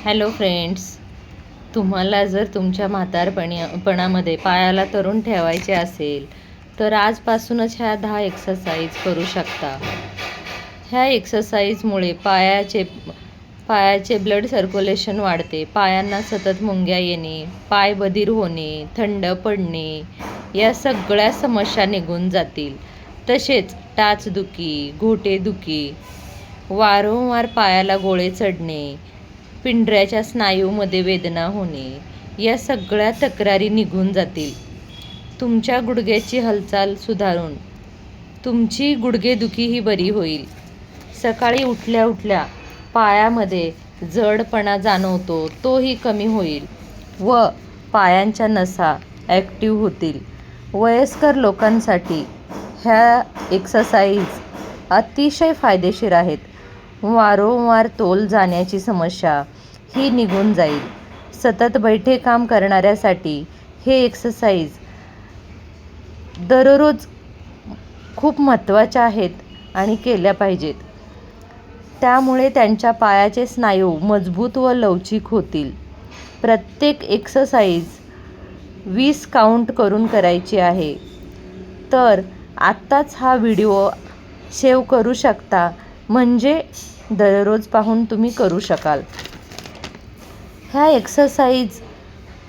Hello friends, तुम्हाला जर तुमच्या म्हातारपणामध्ये पायाला तरुण ठेवायचे असेल तर आजपासूनच ह्या 10 एक्सरसाइज करू शकता. ह्या एक्सरसाइजमुळे पायाचे ब्लड सर्क्युलेशन वाढते. पायांना सतत मुंग्या येणे, पाय बधीर होणे, थंड पडणे या सगळ्या समस्या निघून जातील. तसेच टाचदुखी, घोटेदुखी, वारंवार पायाला गोळे चढणे, पिंढऱ्याच्या स्नायूमध्ये वेदना होणे या सगळ्या तक्रारी निघून जातील. तुमच्या गुडघ्याची हालचाल सुधारून तुमची गुडघेदुखीही बरी होईल. सकाळी उठल्या उठल्या पायामध्ये जडपणा जाणवतो तोही कमी होईल व पायांच्या नसा ॲक्टिव्ह होतील. वयस्कर लोकांसाठी ह्या एक्सरसाइज अतिशय फायदेशीर आहेत. वारंवार तोल जाण्याची समस्या ही निघून जाईल. सतत बैठे काम करणाऱ्यासाठी हे एक्सरसाइज दररोज खूप महत्त्वाच्या आहेत आणि केल्या पाहिजेत. त्यामुळे त्यांच्या पायाचे स्नायू मजबूत व लवचिक होतील. प्रत्येक एक्सरसाइज 20 काउंट करून करायची आहे. तर आत्ताच हा व्हिडिओ सेव्ह करू शकता, म्हणजे दररोज पाहून तुम्ही करू शकाल. ह्या एक्सरसाइज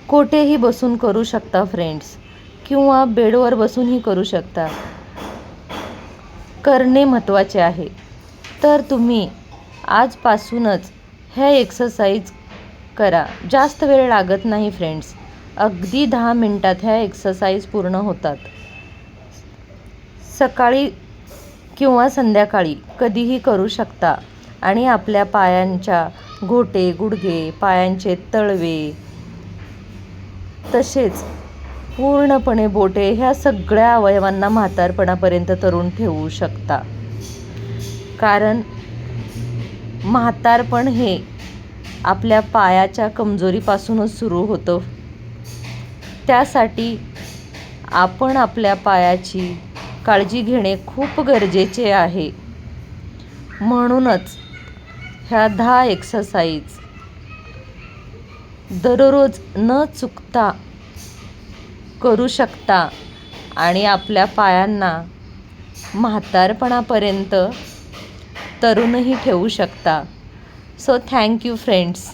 कोठेही बसून करू शकता फ्रेंड्स, किंवा बेडवर बसूनही करू शकता. करणे महत्त्वाचे आहे. तर तुम्ही आजपासूनच ह्या एक्सरसाइज करा. जास्त वेळ लागत नाही फ्रेंड्स, अगदी 10 मिनिटात ह्या एक्सरसाइज पूर्ण होतात. सकाळी किंवा संध्याकाळी कधीही करू शकता आणि आपल्या पायांच्या घोटे, गुडघे, पायांचे तळवे तसेच पूर्णपणे बोटे ह्या सगळ्या अवयवांना म्हातारपणापर्यंत तरुण ठेवू शकता. कारण म्हातारपण हे आपल्या पायाच्या कमजोरीपासूनच सुरू होतं. त्यासाठी आपण आपल्या पायाची काळजी घेणे खूप गरजेचे आहे. म्हणूनच ह्या 10 एक्सरसाइज दररोज न चुकता करू शकता आणि आपल्या पायांना म्हातारपणापर्यंत तरुणही ठेवू शकता. So thank you friends.